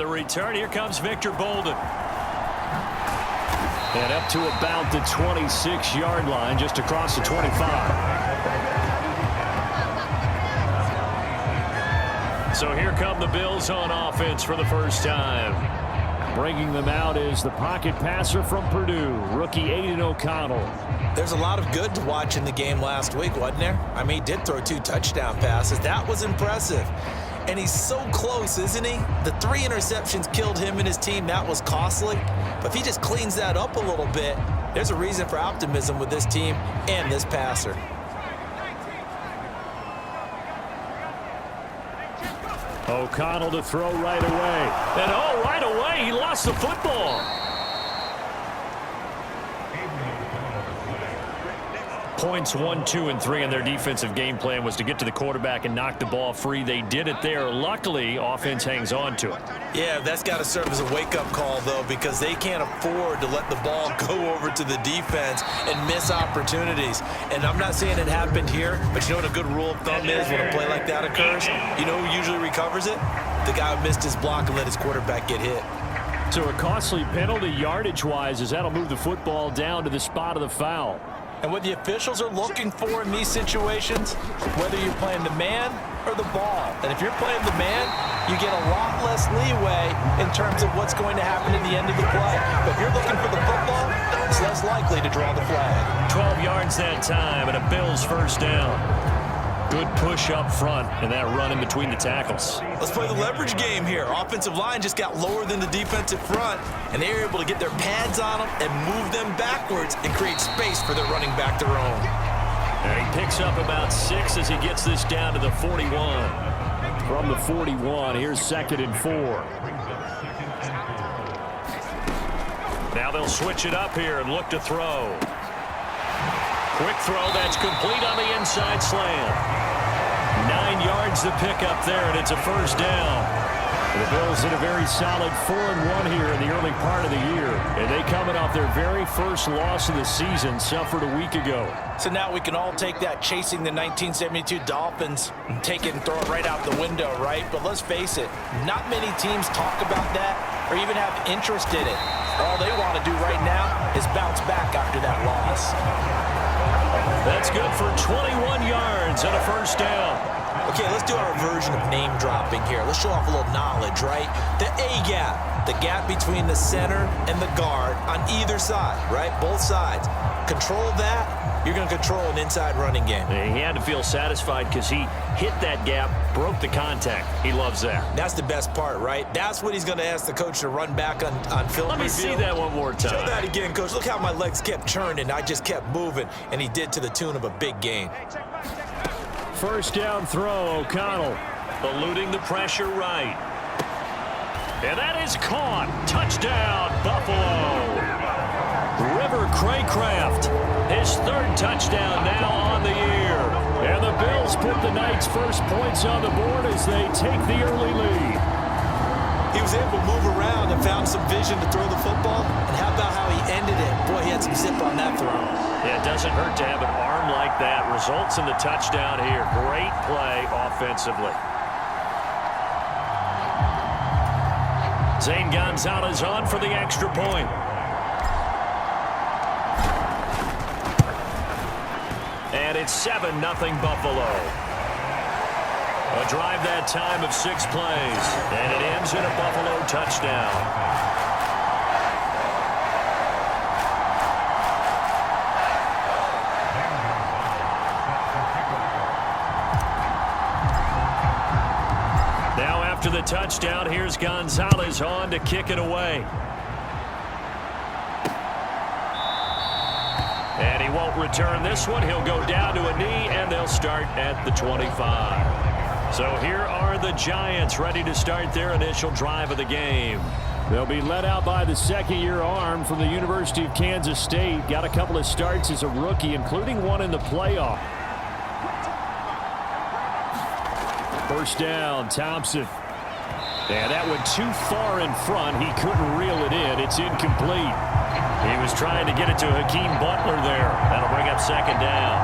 the return. Here comes Victor Bolden. And up to about the 26-yard line, just across the 25. So here come the Bills on offense for the first time. Bringing them out is the pocket passer from Purdue, rookie Aiden O'Connell. There's a lot of good to watch in the game last week, wasn't there? I mean, he did throw 2 touchdown passes. That was impressive. And he's so close, isn't he? The 3 interceptions killed him and his team. That was costly. But if he just cleans that up a little bit, there's a reason for optimism with this team and this passer. O'Connell to throw right away. And right away, he lost the football. Points 1, 2, and 3 in their defensive game plan was to get to the quarterback and knock the ball free. They did it there. Luckily, offense hangs on to it. Yeah, that's got to serve as a wake-up call, though, because they can't afford to let the ball go over to the defense and miss opportunities. And I'm not saying it happened here, but you know what a good rule of thumb is when a play like that occurs? You know who usually recovers it? The guy who missed his block and let his quarterback get hit. So a costly penalty yardage-wise, as that'll move the football down to the spot of the foul. And what the officials are looking for in these situations, whether you're playing the man or the ball. And if you're playing the man, you get a lot less leeway in terms of what's going to happen at the end of the play. But if you're looking for the football, it's less likely to draw the flag. 12 yards that time and a Bills first down. Good push up front and that run in between the tackles. Let's play the leverage game here. Offensive line just got lower than the defensive front, and they were able to get their pads on them and move them backwards and create space for their running back to roam. And he picks up about 6 as he gets this down to the 41. From the 41, here's 2nd and 4. Now they'll switch it up here and look to throw. Quick throw, that's complete on the inside slant. 9 yards to pick up there, and it's a first down. The Bills did a very solid 4-1 here in the early part of the year. And they coming off their very first loss of the season, suffered a week ago. So now we can all take that chasing the 1972 Dolphins and take it and throw it right out the window, right? But let's face it, not many teams talk about that or even have interest in it. All they want to do right now is bounce back after that loss. That's good for 21 yards and a first down. Okay, let's do our version of name dropping here. Let's show off a little knowledge, right? The A-gap, the gap between the center and the guard on either side, right? Both sides. Control that, you're going to control an inside running game. He had to feel satisfied because he hit that gap, broke the contact. He loves that. That's the best part, right? That's what he's going to ask the coach to run back on film Let me review. see that one more time. Show that again, coach. Look how my legs kept churning. I just kept moving, and he did to the tune of a big gain. First down throw, O'Connell. Eluding the pressure right. And that is caught. Touchdown, Buffalo. River Craycraft, his 3rd touchdown now on the year. And the Bills put the Knights' first points on the board as they take the early lead. He was able to move around and found some vision to throw the football. And how about how he ended it? Boy, he had some zip on that throw. Yeah, it doesn't hurt to have an arm like that. Results in the touchdown here. Great play offensively. Zane Gonzalez on for the extra point. And it's 7-0 Buffalo. A drive that time of 6 plays. And it ends in a Buffalo touchdown. Now after the touchdown, here's Gonzalez on to kick it away. And he won't return this one. He'll go down to a knee, and they'll start at the 25. So here are the Giants ready to start their initial drive of the game. They'll be led out by the 2nd-year arm from the University of Kansas State. Got a couple of starts as a rookie, including one in the playoff. First down, Thompson. And that went too far in front. He couldn't reel it in. It's incomplete. He was trying to get it to Hakeem Butler there. That'll bring up second down.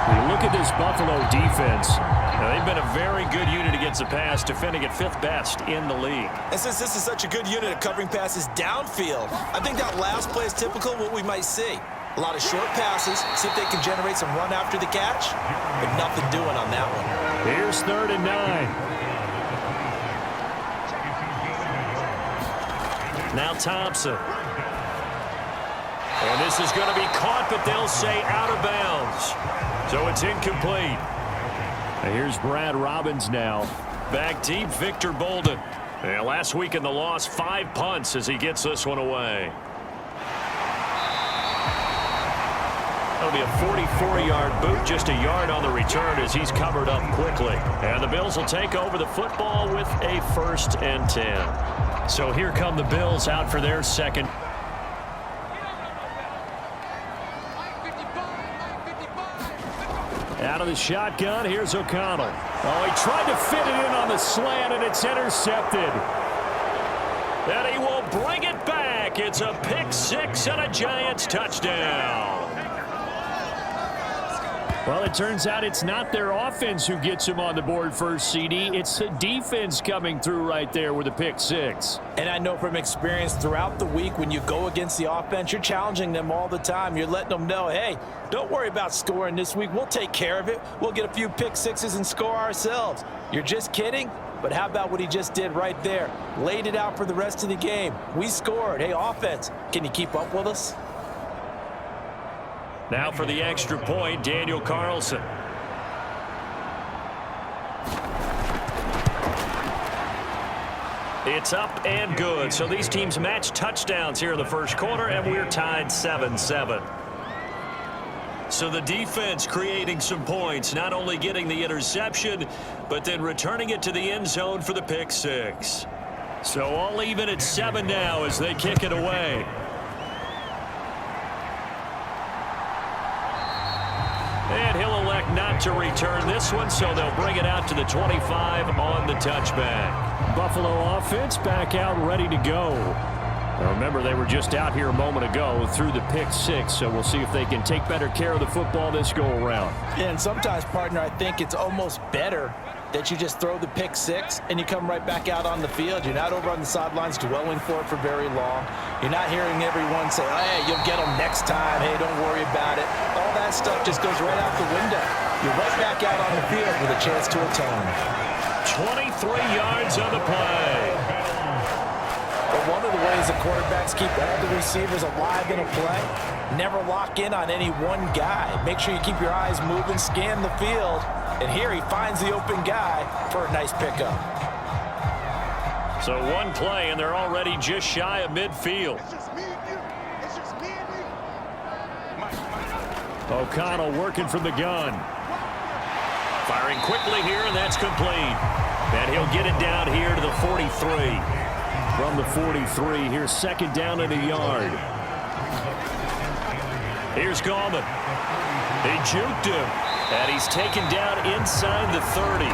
When you look at this Buffalo defense, they've been a very good unit against the pass, defending at 5th best in the league. And since this is such a good unit at covering passes downfield, I think that last play is typical of what we might see. A lot of short passes, see if they can generate some run after the catch, but nothing doing on that one. Here's 3rd and 9. Now Thompson. And this is going to be caught, but they'll say out of bounds. So it's incomplete. And here's Brad Robbins now. Back deep, Victor Bolden. And last week in the loss, 5 punts as he gets this one away. That'll be a 44-yard boot, just a yard on the return as he's covered up quickly. And the Bills will take over the football with a 1st and 10. So here come the Bills out for their second. Out of the shotgun, here's O'Connell. Oh, he tried to fit it in on the slant, and it's intercepted. And he will bring it back. It's a pick 6 and a Giants touchdown. Well, it turns out it's not their offense who gets him on the board first, CD. It's the defense coming through right there with a pick 6. And I know from experience throughout the week, when you go against the offense, you're challenging them all the time. You're letting them know, hey, don't worry about scoring this week. We'll take care of it. We'll get a few pick 6s and score ourselves. You're just kidding? But how about what he just did right there? Laid it out for the rest of the game. We scored. Hey, offense, can you keep up with us? Now for the extra point, Daniel Carlson. It's up and good. So these teams match touchdowns here in the first quarter, and we're tied 7-7. So the defense creating some points, not only getting the interception, but then returning it to the end zone for the pick 6. So all even at 7 now as they kick it away. And he'll elect not to return this one, so they'll bring it out to the 25 on the touchback. Buffalo offense back out ready to go. Now remember, they were just out here a moment ago through the pick 6, so we'll see if they can take better care of the football this go-around. Yeah, and sometimes, partner, I think it's almost better that you just throw the pick 6 and you come right back out on the field. You're not over on the sidelines dwelling for it for very long. You're not hearing everyone say, oh, hey, you'll get them next time. Hey, don't worry about it. All that stuff just goes right out the window. You're right back out on the field with a chance to atone. 23 yards on the play. But one of the ways the quarterbacks keep all the receivers alive in a play, never lock in on any one guy. Make sure you keep your eyes moving, scan the field, and here he finds the open guy for a nice pickup. So one play, and they're already just shy of midfield. O'Connell working from the gun. Firing quickly here, and that's complete. And he'll get it down here to the 43. From the 43, here's second down and a yard. Here's Gallman. He juked him, and he's taken down inside the 30.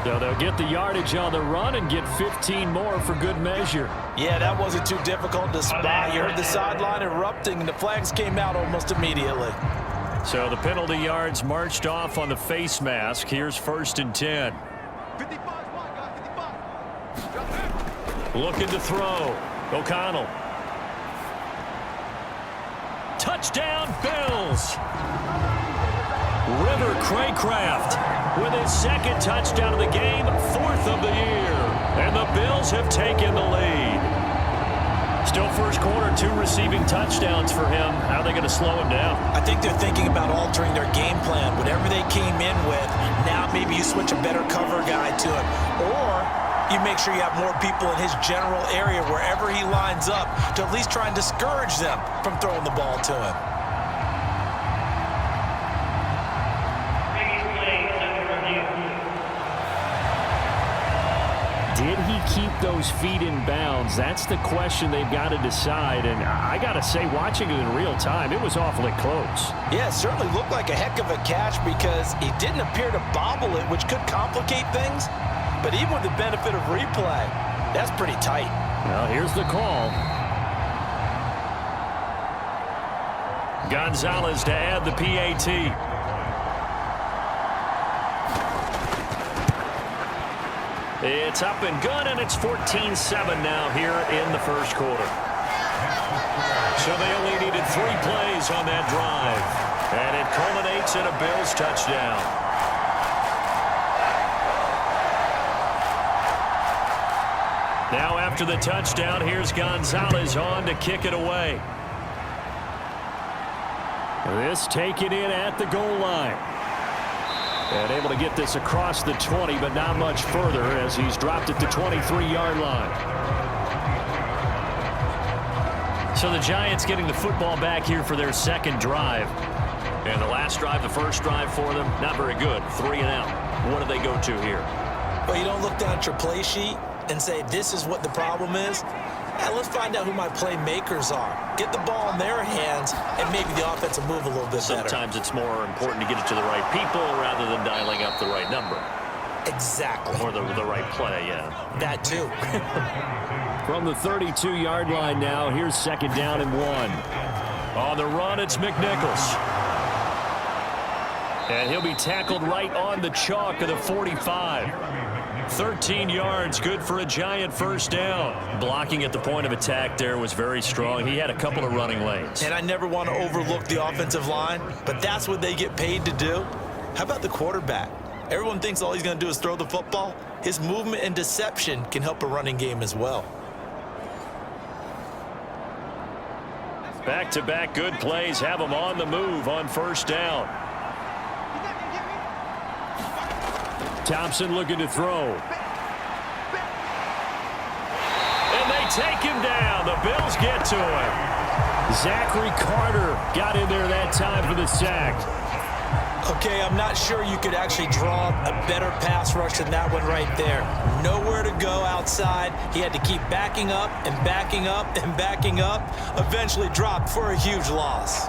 So they'll get the yardage on the run and get 15 more for good measure. Yeah, that wasn't too difficult to spot. You heard the sideline erupting, and the flags came out almost immediately. So the penalty yards marched off on the face mask. Here's 1st and 10. Looking to throw. O'Connell. Touchdown, Bills. River Craycraft with his second touchdown of the game, 4th of the year. And the Bills have taken the lead. Still first quarter, 2 receiving touchdowns for him. How are they going to slow him down? I think they're thinking about altering their game plan. Whatever they came in with, now maybe you switch a better cover guy to him. Or you make sure you have more people in his general area wherever he lines up to at least try and discourage them from throwing the ball to him. Did he keep those feet in bounds? That's the question they've got to decide. And I got to say, watching it in real time, it was awfully close. Yeah, it certainly looked like a heck of a catch because he didn't appear to bobble it, which could complicate things. But even with the benefit of replay, that's pretty tight. Well, here's the call. Gonzalez to add the PAT. It's up and good, and it's 14-7 now here in the first quarter. So they only needed 3 plays on that drive, and it culminates in a Bills touchdown. Now after the touchdown, here's Gonzalez on to kick it away. This taken in at the goal line. And able to get this across the 20, but not much further as he's dropped it to 23-yard line. So the Giants getting the football back here for their second drive. And the last drive, the first drive for them, not very good. 3 and out. What do they go to here? Well, you don't look down at your play sheet and say, this is what the problem is. Let's find out who my playmakers are. Get the ball in their hands, and maybe the offense will move a little bit better. Sometimes it's more important to get it to the right people rather than dialing up the right number. Exactly. Or the right play, yeah. That too. From the 32-yard line now, here's second down and 1. On the run, it's McNichols. And he'll be tackled right on the chalk of the 45. 13 yards, good for a Giant first down. Blocking at the point of attack there was very strong. He had a couple of running lanes. And I never want to overlook the offensive line, but that's what they get paid to do. How about the quarterback? Everyone thinks all he's going to do is throw the football. His movement and deception can help a running game as well. Back-to-back good plays have him on the move on first down. Thompson looking to throw. And they take him down. The Bills get to him. Zachary Carter got in there that time for the sack. Okay, I'm not sure you could actually draw a better pass rush than that one right there. Nowhere to go outside. He had to keep backing up and backing up and backing up. Eventually dropped for a huge loss.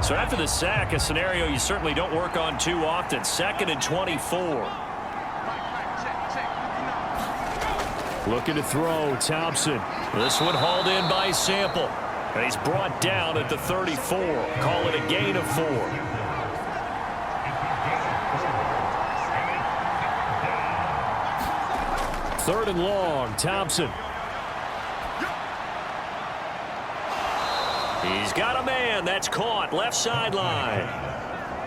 So after the sack, a scenario you certainly don't work on too often. 2nd and 24. Looking to throw, Thompson. This one hauled in by Sample. And he's brought down at the 34. Call it a gain of 4. Third and long, Thompson. He's got a man. That's caught. Left sideline.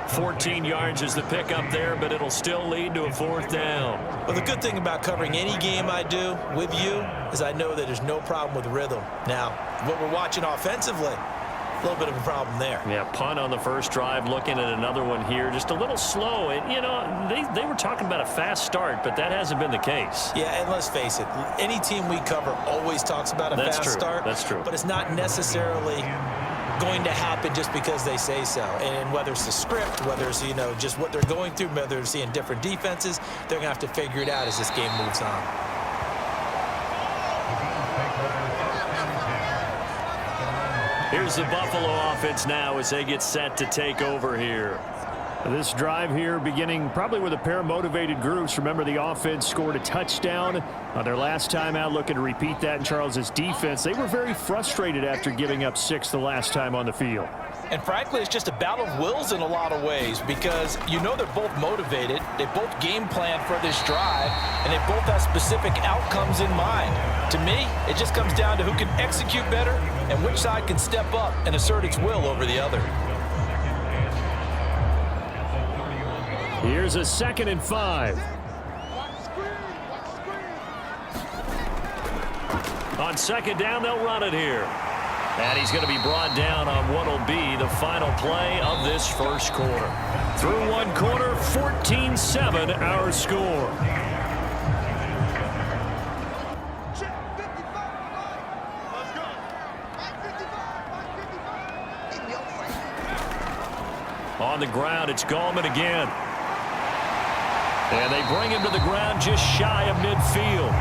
14 yards is the pickup there, but it'll still lead to a 4th down. Well, the good thing about covering any game I do with you is I know that there's no problem with rhythm. Now, what we're watching offensively, a little bit of a problem there. Yeah, punt on the first drive, looking at another one here. Just a little slow. And, you know, they were talking about a fast start, but that hasn't been the case. Yeah, and let's face it, any team we cover always talks about a fast start. That's true. But it's not necessarily going to happen just because they say so. And whether it's the script, whether it's, you know, just what they're going through, whether they're seeing different defenses, they're going to have to figure it out as this game moves on. Here's the Buffalo offense now as they get set to take over here. This drive here beginning probably with a pair of motivated groups. Remember, the offense scored a touchdown on their last time out, looking to repeat that in Charles's defense. They were very frustrated after giving up 6 the last time on the field. And frankly, it's just a battle of wills in a lot of ways because you know they're both motivated. They both game plan for this drive, and they both have specific outcomes in mind. To me, it just comes down to who can execute better and which side can step up and assert its will over the other. Here's a 2nd and 5. On 2nd down, they'll run it here. And he's going to be brought down on what will be the final play of this first quarter. Through one quarter, 14-7 our score. On the ground, it's Gallman again. And they bring him to the ground just shy of midfield.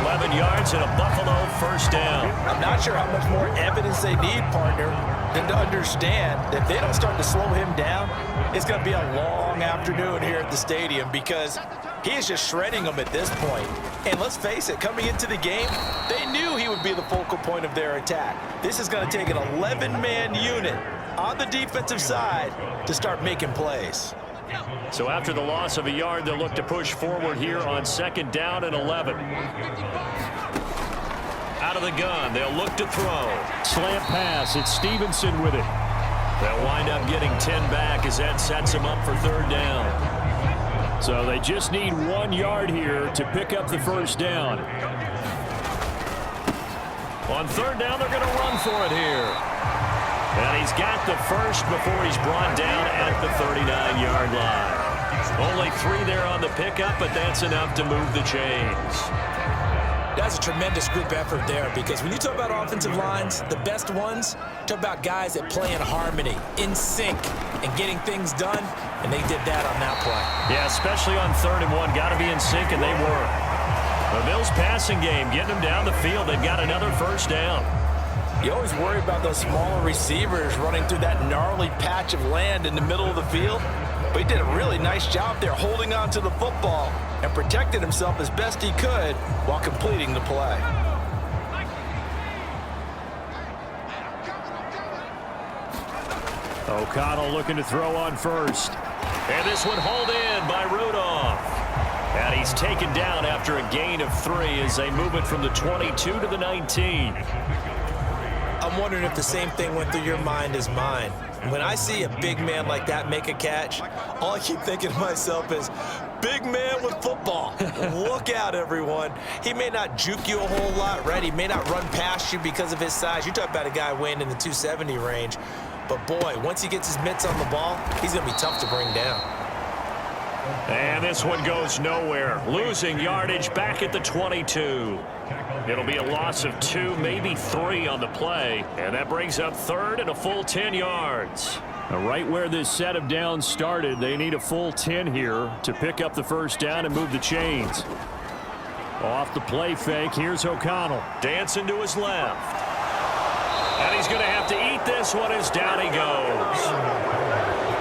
11 yards and a Buffalo first down. I'm not sure how much more evidence they need, partner, than to understand that if they don't start to slow him down, it's going to be a long afternoon here at the stadium because he is just shredding them at this point. And let's face it, coming into the game, they knew he would be the focal point of their attack. This is going to take an 11-man unit on the defensive side to start making plays. So after the loss of a yard, they'll look to push forward here on 2nd down and 11. Out of the gun, they'll look to throw. Slant pass, it's Stevenson with it. They'll wind up getting 10 back as that sets them up for 3rd down. So they just need 1 yard here to pick up the first down. On 3rd down, they're going to run for it here. And he's got the first before he's brought down at the 39-yard line. Only 3 there on the pickup, but that's enough to move the chains. That's a tremendous group effort there because when you talk about offensive lines, the best ones, talk about guys that play in harmony, in sync, and getting things done, and they did that on that play. Yeah, especially on 3rd and 1. Got to be in sync, and they were. The Bills passing game, getting them down the field. They've got another first down. You always worry about those smaller receivers running through that gnarly patch of land in the middle of the field. But he did a really nice job there holding on to the football and protected himself as best he could while completing the play. O'Connell looking to throw on 1st. And this one hauled in by Rudolph. And he's taken down after a gain of 3 as they move it from the 22 to the 19. I'm wondering if the same thing went through your mind as mine. When I see a big man like that make a catch, all I keep thinking to myself is, big man with football. Look out, everyone. He may not juke you a whole lot, right? He may not run past you because of his size. You talk about a guy weighing in the 270 range. But, boy, once he gets his mitts on the ball, he's going to be tough to bring down. And this one goes nowhere. Losing yardage back at the 22. It'll be a loss of 2, maybe 3 on the play. And that brings up 3rd and a full 10 yards. Now, right where this set of downs started, they need a full 10 here to pick up the first down and move the chains. Off the play fake, here's O'Connell. Dancing to his left. And he's going to have to eat this one as down he goes.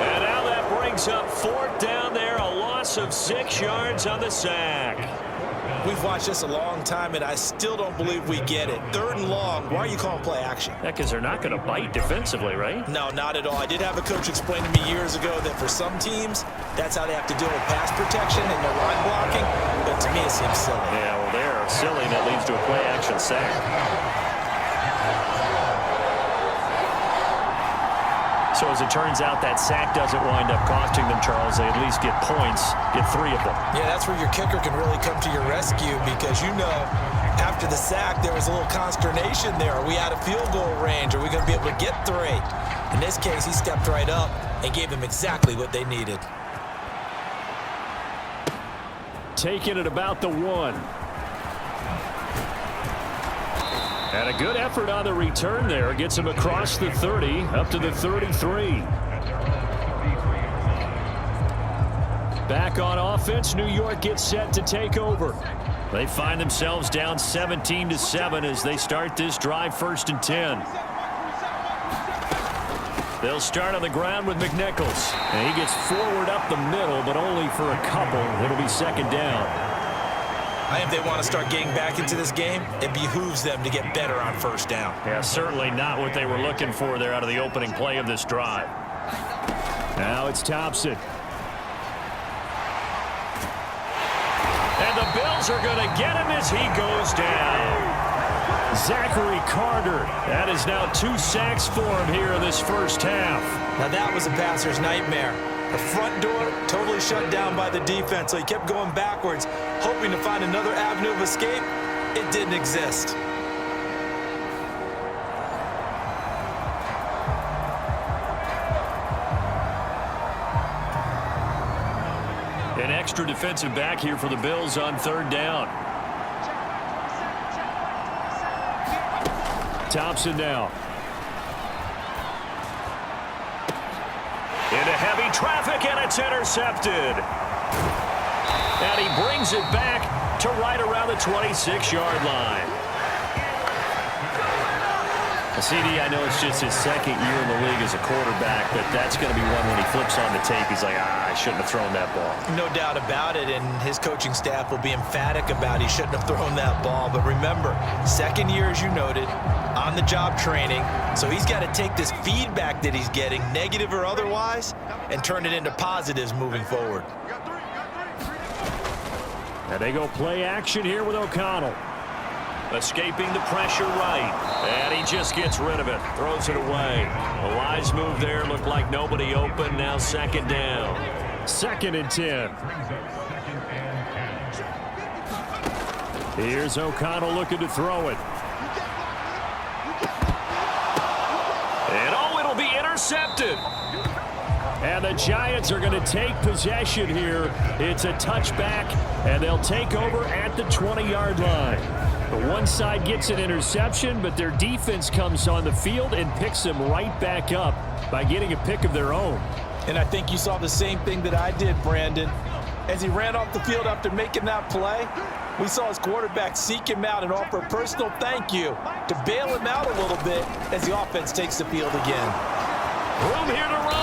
And now that brings up 4th down there, a loss of 6 yards on the sack. We've watched this a long time, and I still don't believe we get it. 3rd and long, why are you calling play action? Yeah, because they're not going to bite defensively, right? No, not at all. I did have a coach explain to me years ago that for some teams, that's how they have to deal with pass protection and their line blocking. But to me, it seems silly. Yeah, well, they're silly, and it leads to a play action sack. So as it turns out, that sack doesn't wind up costing them, Charles. They at least get points, get 3 of them. Yeah, that's where your kicker can really come to your rescue because, you know, after the sack, there was a little consternation there. Are we out of field goal range? Are we going to be able to get 3? In this case, he stepped right up and gave them exactly what they needed. Taking it about the 1. And a good effort on the return there. Gets him across the 30, up to the 33. Back on offense, New York gets set to take over. They find themselves down 17-7 as they start this drive 1st and 10. They'll start on the ground with McNichols. And he gets forward up the middle, but only for a couple. It'll be 2nd down. I think if they want to start getting back into this game, it behooves them to get better on 1st down. Yeah, certainly not what they were looking for there out of the opening play of this drive. Now it's Thompson. And the Bills are going to get him as he goes down. Zachary Carter. That is now 2 sacks for him here in this first half. Now that was a passer's nightmare. The front door totally shut down by the defense, so he kept going backwards, hoping to find another avenue of escape. It didn't exist. An extra defensive back here for the Bills on 3rd down. Thompson now. Into traffic, and it's intercepted. And he brings it back to right around the 26-yard line. CD, I know it's just his second year in the league as a quarterback, but that's going to be one when he flips on the tape, he's like, I shouldn't have thrown that ball. No doubt about it, and his coaching staff will be emphatic about he shouldn't have thrown that ball. But remember, second year, as you noted, on-the-job training, so he's got to take this feedback that he's getting, negative or otherwise, and turn it into positives moving forward. And they go play action here with O'Connell. Escaping the pressure right. And he just gets rid of it. Throws it away. A wise move there. Looked like nobody open. Now second down. 2nd and 10. Here's O'Connell looking to throw it. And oh, it'll be intercepted. And the Giants are going to take possession here. It's a touchback, and they'll take over at the 20-yard line. The one side gets an interception, but their defense comes on the field and picks them right back up by getting a pick of their own. And I think you saw the same thing that I did, Brandon. As he ran off the field after making that play, we saw his quarterback seek him out and offer a personal thank you to bail him out a little bit as the offense takes the field again. Room here to run.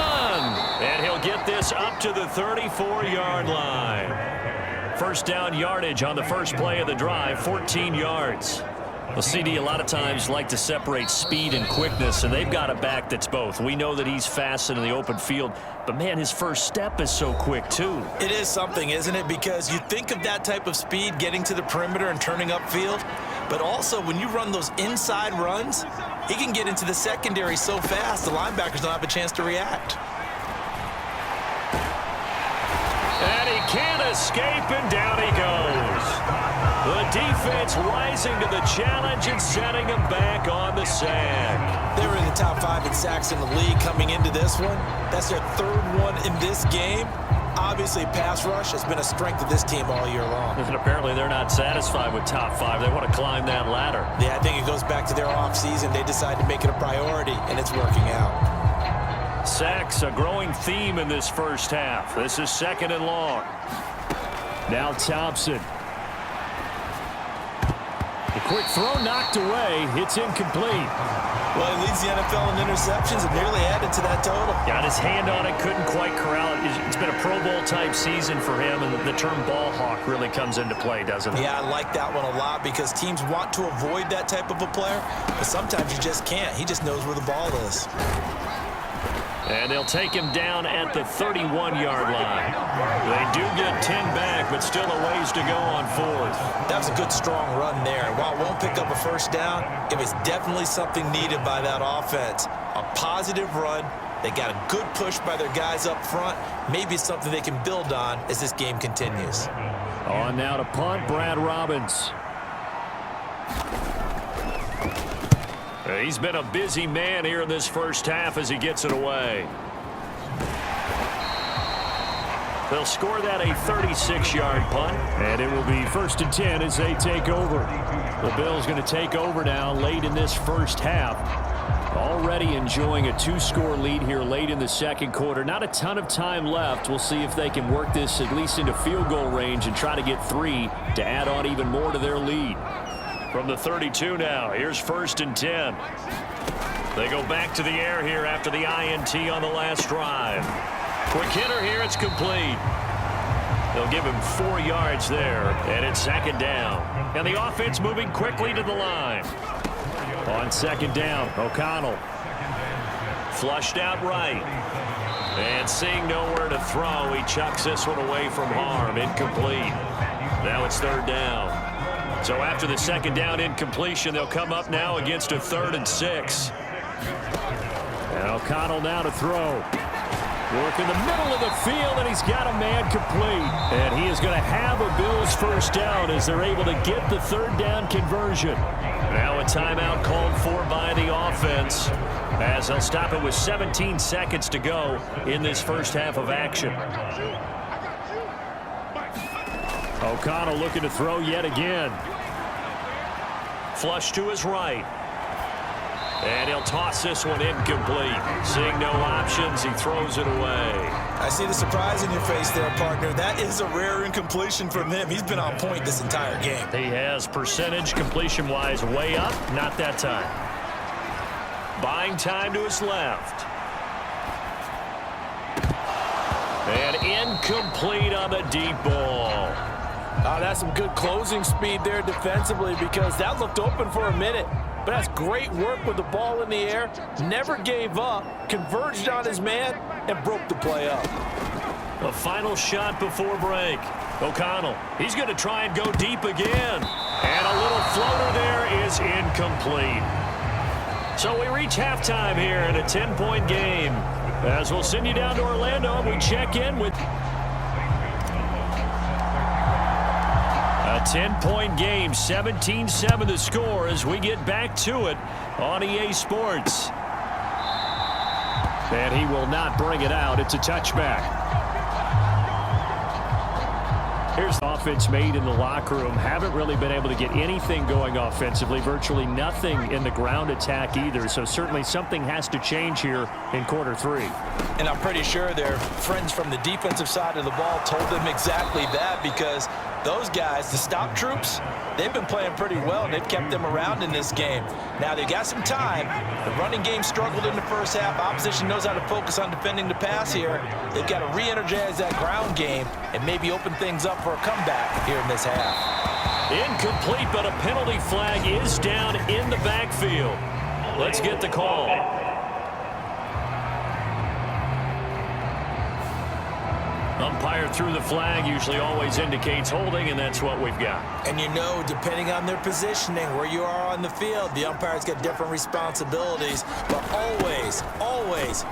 And he'll get this up to the 34-yard line. First down yardage on the first play of the drive, 14 yards. Well, CD a lot of times like to separate speed and quickness, and they've got a back that's both. We know that he's fast in the open field, but, man, his first step is so quick, too. It is something, isn't it? Because you think of that type of speed getting to the perimeter and turning upfield, but also when you run those inside runs, he can get into the secondary so fast the linebackers don't have a chance to react. And he can't escape, and down he goes. The defense rising to the challenge and setting him back on the sack. They were in the top 5 in sacks in the league coming into this one. That's their 3rd one in this game. Obviously, pass rush has been a strength of this team all year long. And apparently they're not satisfied with top 5. They want to climb that ladder. Yeah, I think it goes back to their offseason. They decided to make it a priority, and it's working out. Sacks, a growing theme in this first half. This is 2nd and long. Now Thompson. The quick throw knocked away. It's incomplete. Well, he leads the NFL in interceptions and nearly added to that total. Got his hand on it, couldn't quite corral it. It's been a Pro Bowl type season for him, and the term ball hawk really comes into play, doesn't it? Yeah, I like that one a lot because teams want to avoid that type of a player, but sometimes you just can't. He just knows where the ball is. And they'll take him down at the 31-yard line. They do get 10 back, but still a ways to go on 4th. That was a good, strong run there. While it won't pick up a first down, it was definitely something needed by that offense. A positive run. They got a good push by their guys up front. Maybe it's something they can build on as this game continues. On now to punt, Brad Robbins. He's been a busy man here in this first half as he gets it away. They'll score that a 36-yard punt, and it will be 1st and 10 as they take over. The Bills going to take over now late in this first half. Already enjoying a 2-score lead here late in the second quarter. Not a ton of time left. We'll see if they can work this at least into field goal range and try to get 3 to add on even more to their lead. From the 32 now, here's 1st and 10. They go back to the air here after the INT on the last drive. Quick hitter here, it's complete. They'll give him 4 yards there, and it's 2nd down. And the offense moving quickly to the line. On 2nd down, O'Connell. Flushed out right. And seeing nowhere to throw, he chucks this one away from harm. Incomplete. Now it's 3rd down. So after the 2nd down incompletion, they'll come up now against a 3rd and 6. And O'Connell now to throw. Work in the middle of the field, and he's got a man complete. And he is going to have a Bills first down as they're able to get the 3rd down conversion. Now a timeout called for by the offense as they'll stop it with 17 seconds to go in this first half of action. O'Connell looking to throw yet again. Flush to his right. And he'll toss this one incomplete. Seeing no options, he throws it away. I see the surprise in your face there, partner. That is a rare incompletion from him. He's been on point this entire game. He has percentage completion-wise way up. Not that time. Buying time to his left. And incomplete on the deep ball. Oh, that's some good closing speed there defensively because that looked open for a minute. But that's great work with the ball in the air. Never gave up, converged on his man, and broke the play up. The final shot before break. O'Connell, he's going to try and go deep again. And a little floater there is incomplete. So we reach halftime here in a 10-point game. As we'll send you down to Orlando, and we check in with a 10-point game, 17-7 the score as we get back to it on EA Sports. And he will not bring it out. It's a touchback. Here's the offense made in the locker room. Haven't really been able to get anything going offensively. Virtually nothing in the ground attack either. So certainly something has to change here in quarter three. And I'm pretty sure their friends from the defensive side of the ball told them exactly that because those guys, the stop troops, they've been playing pretty well, and they've kept them around in this game. Now, they've got some time. The running game struggled in the first half. Opposition knows how to focus on defending the pass here. They've got to re-energize that ground game and maybe open things up for a comeback here in this half. Incomplete, but a penalty flag is down in the backfield. Let's get the call. Umpire threw the flag, usually always indicates holding, and that's what we've got. And you know, depending on their positioning, where you are on the field, the umpire's got different responsibilities, but always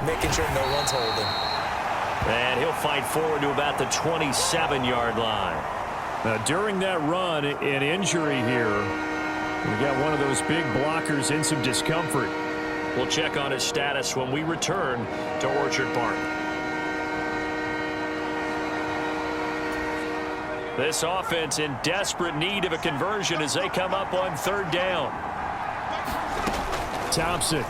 making sure no one's holding. And he'll fight forward to about the 27-yard line. Now, during that run, an injury here. We got one of those big blockers in some discomfort. We'll check on his status when we return to Orchard Park. This offense in desperate need of a conversion as they come up on third down. Thompson.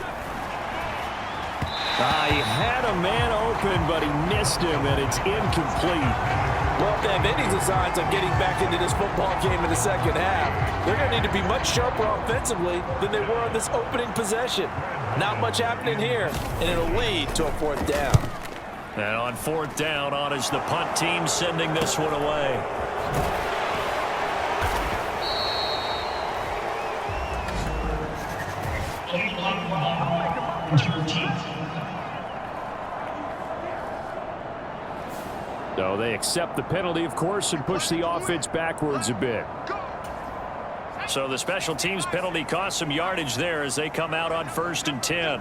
He had a man open, but he missed him, and it's incomplete. Well, if they have any designs of getting back into this football game in the second half, they're going to need to be much sharper offensively than they were on this opening possession. Not much happening here, and it'll lead to a fourth down. And on fourth down, on is the punt team sending this one away. So they accept the penalty, of course, and push the offense backwards a bit. So the special teams penalty cost some yardage there as they come out on 1st and 10.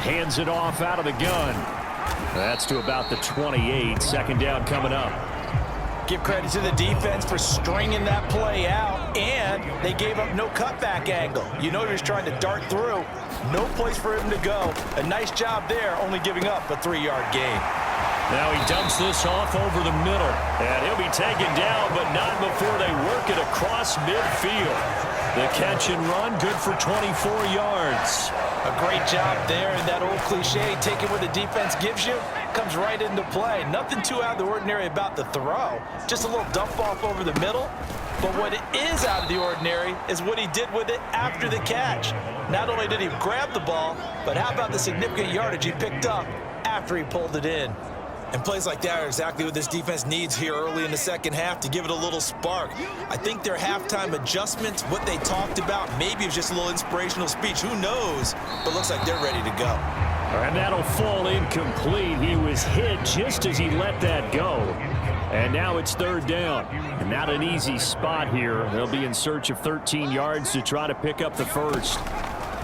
Hands it off out of the gun. That's to about the 28. Second down coming up. Give credit to the defense for stringing that play out, and they gave up no cutback angle. You know, he was trying to dart through. No place for him to go. A nice job there, only giving up a 3-yard gain. Now he dumps this off over the middle, and he'll be taken down, but not before they work it across midfield. The catch and run, good for 24 yards. A great job there, and that old cliche, taking what the defense gives you, comes right into play. Nothing too out of the ordinary about the throw. Just a little dump off over the middle. But what is out of the ordinary is what he did with it after the catch. Not only did he grab the ball, but how about the significant yardage he picked up after he pulled it in. And plays like that are exactly what this defense needs here early in the second half to give it a little spark. I think their halftime adjustments, what they talked about, maybe it was just a little inspirational speech. Who knows? But looks like they're ready to go. And that'll fall incomplete. He was hit just as he let that go. And now it's third down. And not an easy spot here. They'll be in search of 13 yards to try to pick up the first.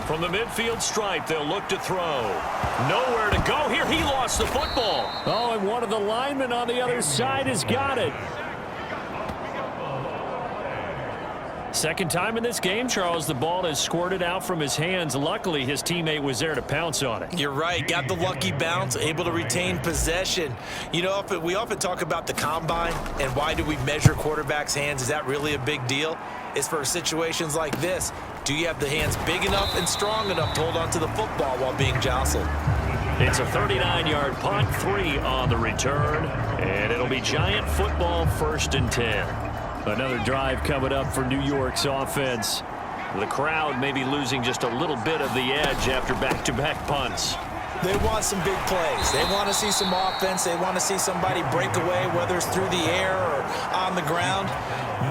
From the midfield stripe, they'll look to throw. Nowhere to go here. He lost the football. Oh, and one of the linemen on the other side has got it. Second time in this game, Charles, the ball has squirted out from his hands. Luckily, his teammate was there to pounce on it. You're right. Got the lucky bounce, able to retain possession. You know, we often talk about the combine and why do we measure quarterbacks' hands. Is that really a big deal? It's for situations like this. Do you have the hands big enough and strong enough to hold on to the football while being jostled? It's a 39-yard punt, 3 on the return, and it'll be Giant football 1st and 10. Another drive coming up for New York's offense. The crowd may be losing just a little bit of the edge after back-to-back punts. They want some big plays. They want to see some offense. They want to see somebody break away, whether it's through the air or on the ground.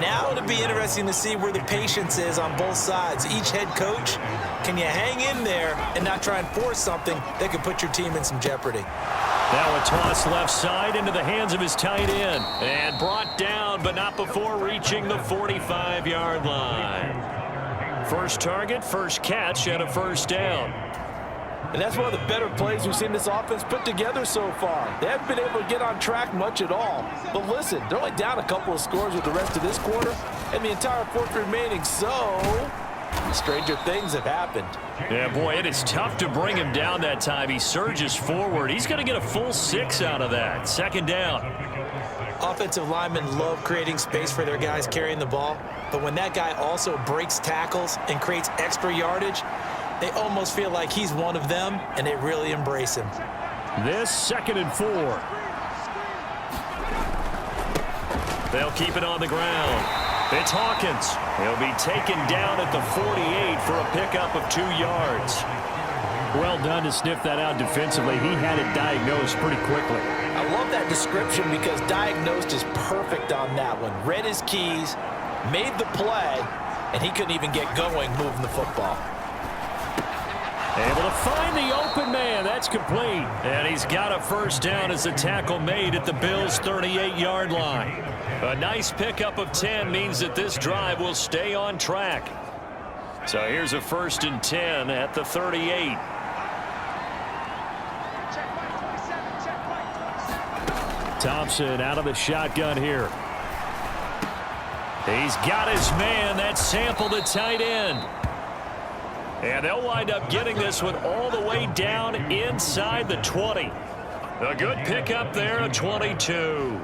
Now it'll be interesting to see where the patience is on both sides. Each head coach, can you hang in there and not try and force something that could put your team in some jeopardy? Now a toss left side into the hands of his tight end. And brought down, but not before reaching the 45-yard line. First target, first catch, and a first down. And that's one of the better plays we've seen this offense put together so far. They haven't been able to get on track much at all. But listen, they're only down a couple of scores with the rest of this quarter and the entire fourth remaining. So stranger things have happened. Yeah, boy, it is tough to bring him down that time. He surges forward. He's going to get a full 6 out of that. Second down. Offensive linemen love creating space for their guys carrying the ball. But when that guy also breaks tackles and creates extra yardage, they almost feel like he's one of them, and they really embrace him. This 2nd and 4. They'll keep it on the ground. It's Hawkins. He'll be taken down at the 48 for a pickup of 2 yards. Well done to sniff that out defensively. He had it diagnosed pretty quickly. I love that description because diagnosed is perfect on that one. Read his keys, made the play, and he couldn't even get going moving the football. Able to find the open man. That's complete. And he's got a first down as the tackle made at the Bills' 38-yard line. A nice pickup of 10 means that this drive will stay on track. So here's a 1st and 10 at the 38. Thompson out of the shotgun here. He's got his man. That's Sample, the tight end. And they'll wind up getting this one all the way down inside the 20. A good pickup there, a 22.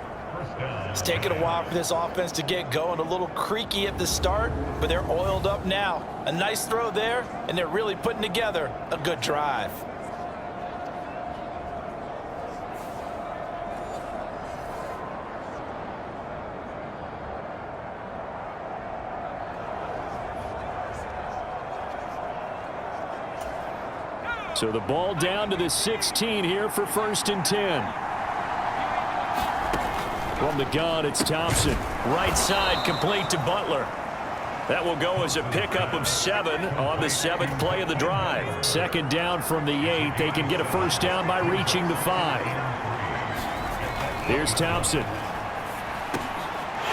It's taken a while for this offense to get going. A little creaky at the start, but they're oiled up now. A nice throw there, and they're really putting together a good drive. So the ball down to the 16 here for 1st and 10. From the gun, it's Thompson. Right side complete to Butler. That will go as a pickup of 7 on the 7th play of the drive. 2nd down from the 8. They can get a first down by reaching the 5. Here's Thompson.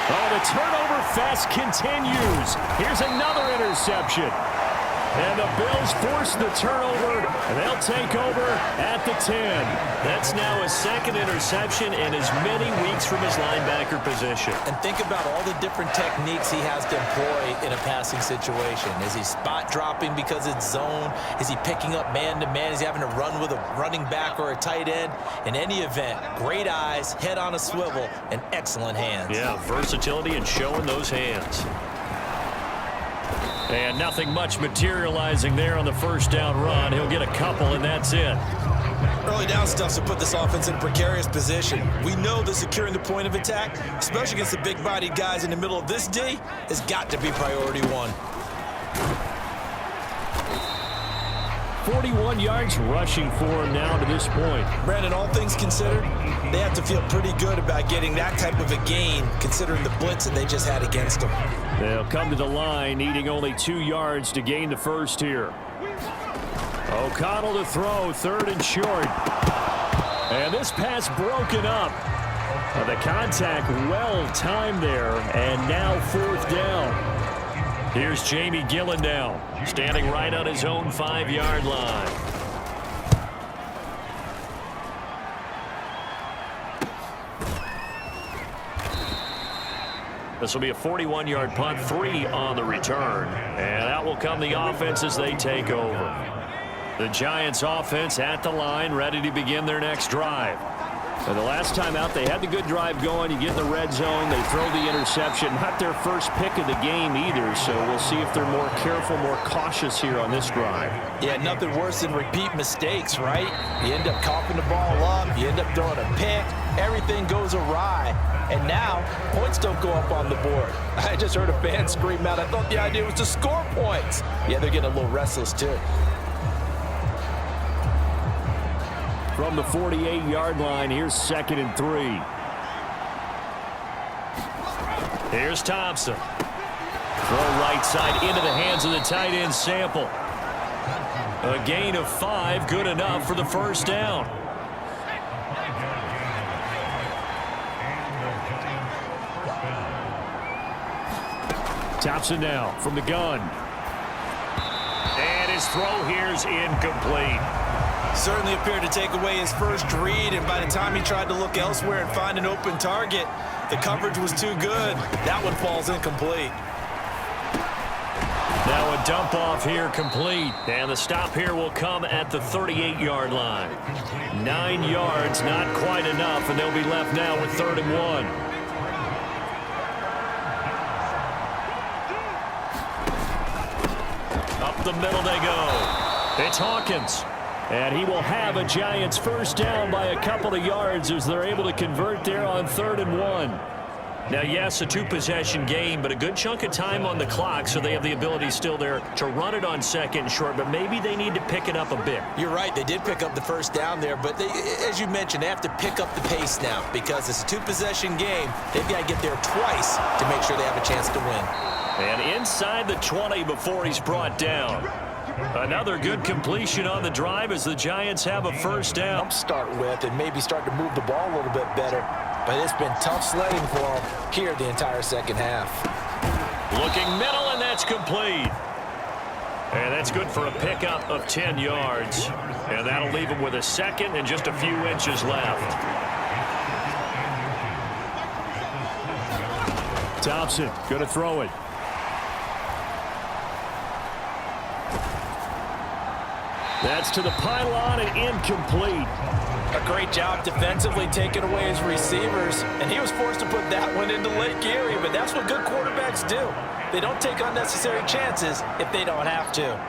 Oh, the turnover fest continues. Here's another interception. And the Bills force the turnover, and they'll take over at the 10. That's now his 2nd interception in as many weeks from his linebacker position. And think about all the different techniques he has to employ in a passing situation. Is he spot dropping because it's zone? Is he picking up man-to-man? Is he having to run with a running back or a tight end? In any event, great eyes, head on a swivel, and excellent hands. Yeah, versatility and showing those hands. And nothing much materializing there on the first down run. He'll get a couple, and that's it. Early down stuff to put this offense in a precarious position. We know that securing the point of attack, especially against the big-bodied guys in the middle of this D, has got to be priority 1. 41 yards rushing for him now to this point. Brandon, all things considered, they have to feel pretty good about getting that type of a gain, considering the blitz that they just had against them. They'll come to the line, needing only 2 yards to gain the first here. O'Connell to throw, 3rd and short. And this pass broken up. The contact well timed there, and now 4th down. Here's Jamie Gillendown, standing right on his own 5-yard line. This will be a 41-yard punt, 3 on the return. And out will come the offense as they take over. The Giants offense at the line, ready to begin their next drive. And the last time out, they had the good drive going. You get in the red zone, they throw the interception. Not their first pick of the game either, so we'll see if they're more careful, more cautious here on this drive. Yeah, nothing worse than repeat mistakes, right? You end up coughing the ball up, you end up throwing a pick, everything goes awry. And now, points don't go up on the board. I just heard a fan scream out, I thought the idea was to score points. Yeah, they're getting a little restless too. From the 48-yard line, here's 2nd and 3. Here's Thompson. Throw right side into the hands of the tight end Sample. A gain of 5, good enough for the first down. Thompson now from the gun. And his throw here's incomplete. Certainly appeared to take away his first read, and by the time he tried to look elsewhere and find an open target, the coverage was too good. That one falls incomplete. Now a dump off here complete, and the stop here will come at the 38-yard line. 9 yards, not quite enough, and they'll be left now with 3rd and 1. Up the middle they go. It's Hawkins. And he will have a Giants first down by a couple of yards as they're able to convert there on 3rd and 1. Now, yes, a 2-possession game, but a good chunk of time on the clock, so they have the ability still there to run it on 2nd and short, but maybe they need to pick it up a bit. You're right. They did pick up the first down there, but as you mentioned, they have to pick up the pace now because it's a 2-possession game. They've got to get there twice to make sure they have a chance to win. And inside the 20 before he's brought down. Another good completion on the drive as the Giants have a first down. Start with and maybe start to move the ball a little bit better. But it's been tough sledding for them here the entire second half. Looking middle, and that's complete. And that's good for a pickup of 10 yards. And that'll leave him with a second and just a few inches left. Thompson going to throw it. That's to the pylon and incomplete. A great job defensively taking away his receivers, and he was forced to put that one into Lake Erie, but that's what good quarterbacks do. They don't take unnecessary chances if they don't have to.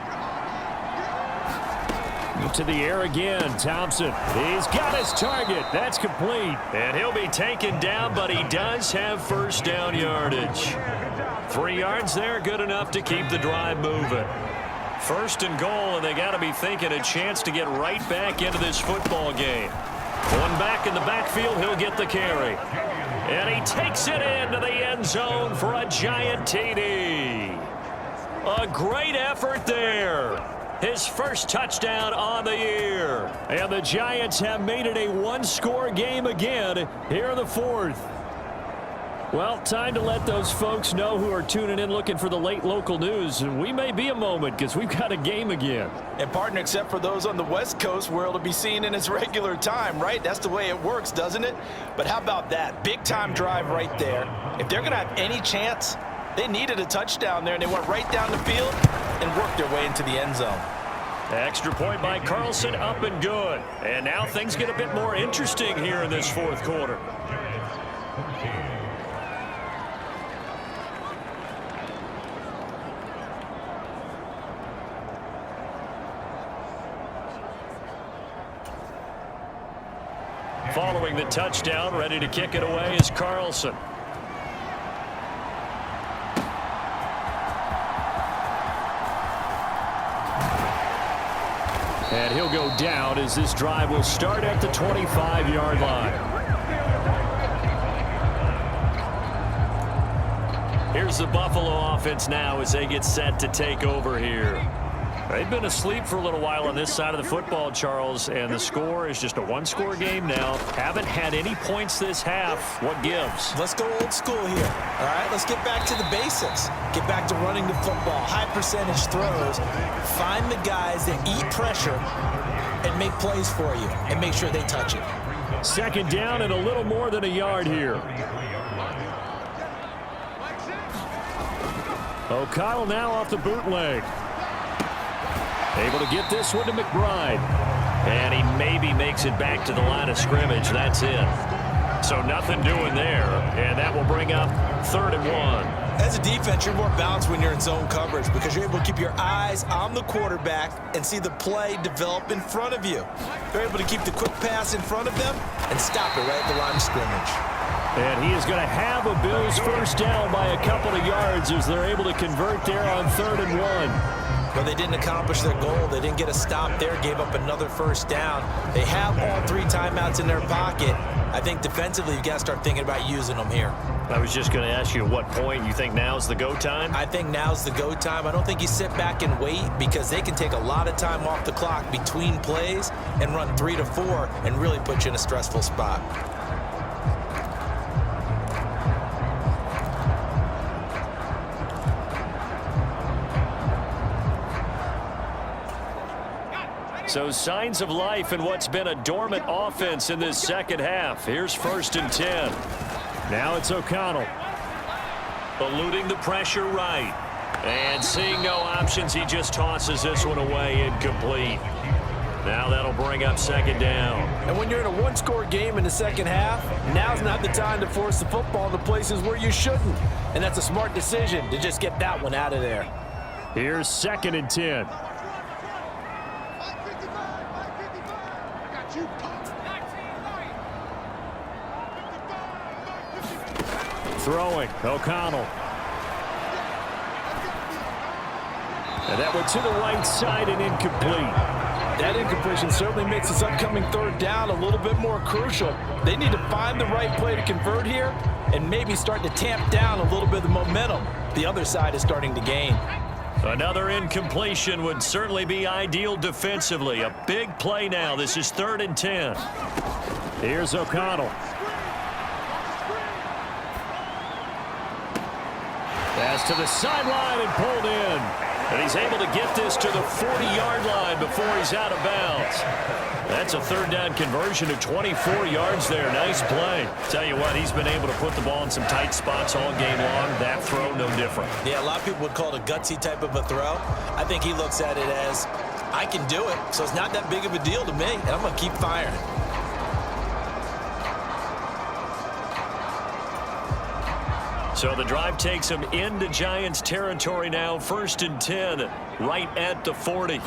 To the air again, Thompson. He's got his target. That's complete. And he'll be taken down, but he does have first down yardage. 3 yards there, good enough to keep the drive moving. 1st and goal, and they got to be thinking a chance to get right back into this football game. One back in the backfield, he'll get the carry. And he takes it into the end zone for a Giant TD. A great effort there. His first touchdown on the year. And the Giants have made it a one-score game again here in the 4th. Well, time to let those folks know who are tuning in looking for the late local news. We may be a moment because we've got a game again. And partner, except for those on the West Coast where it'll be seen in its regular time, right? That's the way it works, doesn't it? But how about that? Big time drive right there. If they're going to have any chance, they needed a touchdown there, and they went right down the field and worked their way into the end zone. Extra point by Carlson, up and good. And now things get a bit more interesting here in this 4th quarter. Following the touchdown, ready to kick it away is Carlson. And he'll go down as this drive will start at the 25-yard line. Here's the Buffalo offense now as they get set to take over here. They've been asleep for a little while on this side of the football, Charles, and the score is just a one-score game now. Haven't had any points this half. What gives? Let's go old school here. All right, let's get back to the basics. Get back to running the football, high percentage throws. Find the guys that eat pressure and make plays for you and make sure they touch it. 2nd down and a little more than a yard here. O'Connell now off the bootleg. Able to get this one to McBride. And he maybe makes it back to the line of scrimmage. That's it. So nothing doing there. And that will bring up 3rd and 1. As a defense, you're more balanced when you're in zone coverage because you're able to keep your eyes on the quarterback and see the play develop in front of you. You're able to keep the quick pass in front of them and stop it right at the line of scrimmage. And he is going to have a Bills first down by a couple of yards as they're able to convert there on 3rd and 1. But they didn't accomplish their goal. They didn't get a stop there, gave up another first down. They have all 3 timeouts in their pocket. I think defensively, you've got to start thinking about using them here. I was just going to ask you at what point you think now's the go time? I think now's the go time. I don't think you sit back and wait because they can take a lot of time off the clock between plays and run 3 to 4 and really put you in a stressful spot. So signs of life in what's been a dormant offense in this second half. Here's 1st and 10. Now it's O'Connell. Eluding the pressure right. And seeing no options, he just tosses this one away incomplete. Now that'll bring up 2nd down. And when you're in a one-score game in the second half, now's not the time to force the football into places where you shouldn't. And that's a smart decision to just get that one out of there. Here's 2nd and 10. Throwing, O'Connell. And that went to the right side and incomplete. That incompletion certainly makes this upcoming 3rd down a little bit more crucial. They need to find the right play to convert here and maybe start to tamp down a little bit of the momentum the other side is starting to gain. Another incompletion would certainly be ideal defensively. A big play now. This is 3rd and 10. Here's O'Connell. Pass to the sideline and pulled in. And he's able to get this to the 40-yard line before he's out of bounds. That's a 3rd down conversion of 24 yards there. Nice play. Tell you what, he's been able to put the ball in some tight spots all game long. That throw, no different. Yeah, a lot of people would call it a gutsy type of a throw. I think he looks at it as, I can do it, so it's not that big of a deal to me, and I'm going to keep firing. So the drive takes him into Giants territory now. 1st and 10, right at the 40.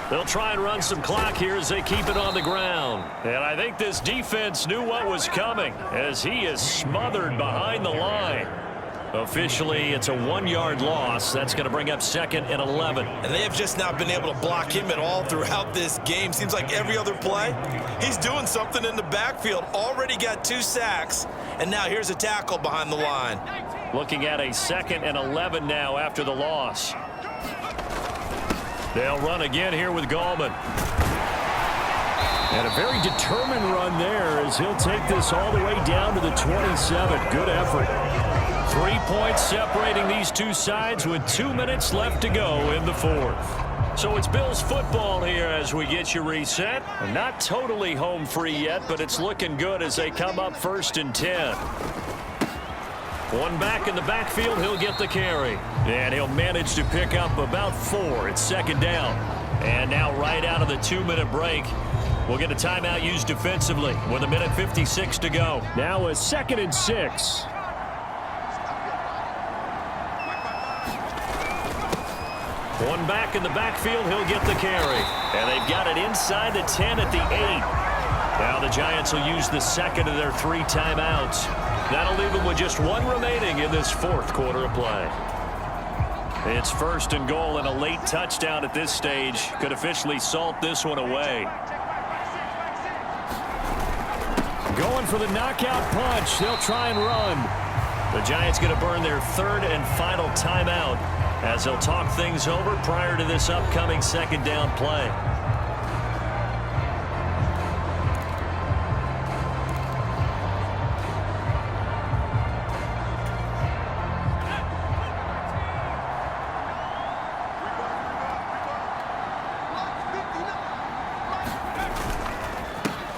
They'll try and run some clock here as they keep it on the ground. And I think this defense knew what was coming as he is smothered behind the line. Officially, it's a 1-yard loss. That's going to bring up 2nd and 11. And they have just not been able to block him at all throughout this game. Seems like every other play, he's doing something in the backfield. Already got 2 sacks, and now here's a tackle behind the line. Looking at a 2nd and 11 now after the loss. They'll run again here with Gallman. And a very determined run there as he'll take this all the way down to the 27. Good effort. 3 points separating these two sides with 2 minutes left to go in the 4th. So it's Bills football here as we get you reset. Not totally home free yet, but it's looking good as they come up 1st and 10. One back in the backfield, he'll get the carry. And he'll manage to pick up about 4. It's 2nd down. And now right out of the 2-minute break, we'll get a timeout used defensively with 1:56 to go. Now a 2nd and 6. One back in the backfield, he'll get the carry. And they've got it inside the 10 at the 8. Now the Giants will use the 2nd of their 3 timeouts. That'll leave them with just 1 remaining in this 4th quarter of play. It's 1st and goal, and a late touchdown at this stage could officially salt this one away. Going for the knockout punch. They'll try and run. The Giants going to burn their 3rd and final timeout as they'll talk things over prior to this upcoming 2nd down play.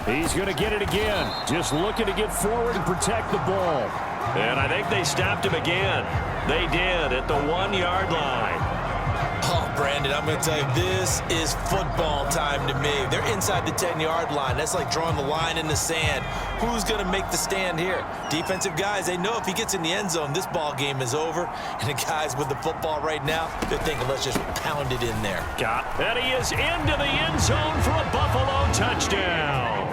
He's going to get it again. Just looking to get forward and protect the ball. And I think they stopped him again. They did at the 1-yard line. Oh, Brandon, I'm going to tell you, this is football time to me. They're inside the 10-yard line. That's like drawing the line in the sand. Who's going to make the stand here? Defensive guys, they know if he gets in the end zone, this ball game is over. And the guys with the football right now, they're thinking, let's just pound it in there. And he is into the end zone for a Buffalo touchdown.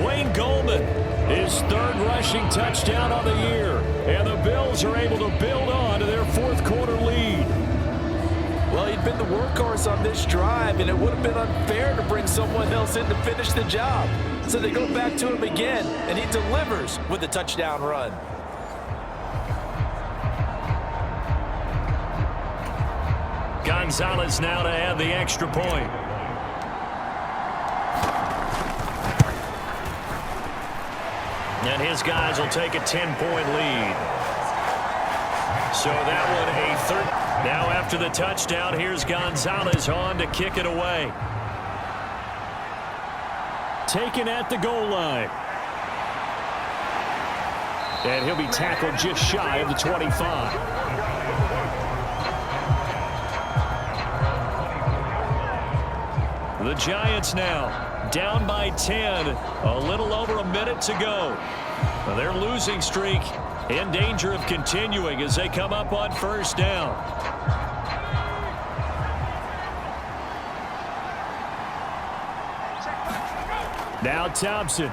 Wayne Goldman, his 3rd rushing touchdown on the year. And the Bills are able to build on to their 4th quarter lead. Well, he'd been the workhorse on this drive, and it would have been unfair to bring someone else in to finish the job. So they go back to him again, and he delivers with a touchdown run. Gonzalez now to add the extra point. And his guys will take a 10-point lead. So that one a third. Now after the touchdown, here's Gonzalez on to kick it away. Taken at the goal line. And he'll be tackled just shy of the 25. The Giants now down by 10. A little over a minute to go. Their losing streak in danger of continuing as they come up on 1st down. Now Thompson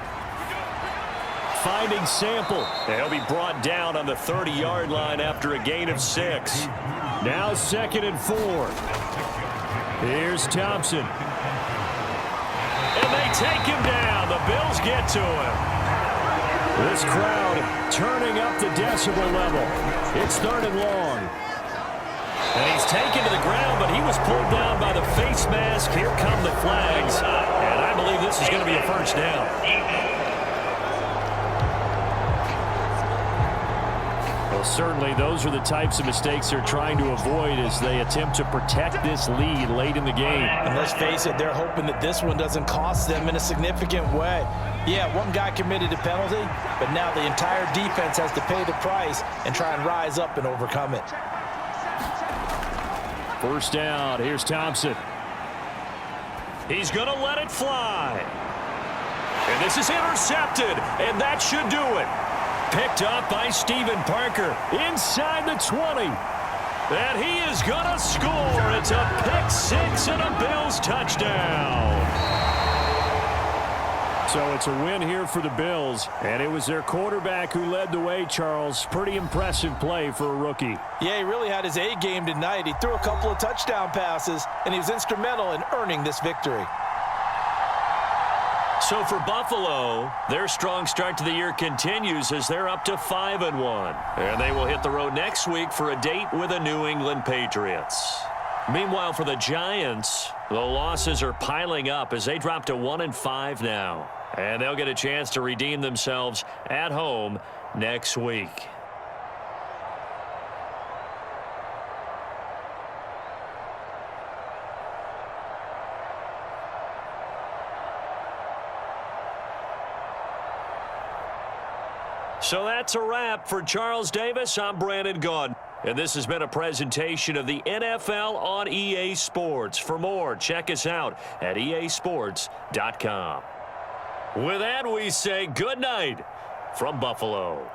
finding Sample. He'll be brought down on the 30-yard line after a gain of 6. Now 2nd and 4. Here's Thompson. And they take him down. The Bills get to him. This crowd turning up the decibel level. It's 3rd and long. And he's taken to the ground, but he was pulled down by the face mask. Here come the flags. And I believe this is going to be a 1st down. Well, certainly those are the types of mistakes they're trying to avoid as they attempt to protect this lead late in the game. And let's face it, they're hoping that this one doesn't cost them in a significant way. Yeah, one guy committed a penalty, but now the entire defense has to pay the price and try and rise up and overcome it. 1st down. Here's Thompson. He's going to let it fly. And this is intercepted, and that should do it. Picked up by Stephen Parker inside the 20. And he is going to score. It's a pick-6 and a Bills touchdown. So it's a win here for the Bills, and it was their quarterback who led the way, Charles. Pretty impressive play for a rookie. Yeah, he really had his A game tonight. He threw a couple of touchdown passes, and he was instrumental in earning this victory. So for Buffalo, their strong start to the year continues as they're up to 5-1. And they will hit the road next week for a date with the New England Patriots. Meanwhile, for the Giants, the losses are piling up as they drop to 1-5 now. And they'll get a chance to redeem themselves at home next week. So that's a wrap. For Charles Davis, I'm Brandon Gaudin. And this has been a presentation of the NFL on EA Sports. For more, check us out at easports.com. With that, we say good night from Buffalo.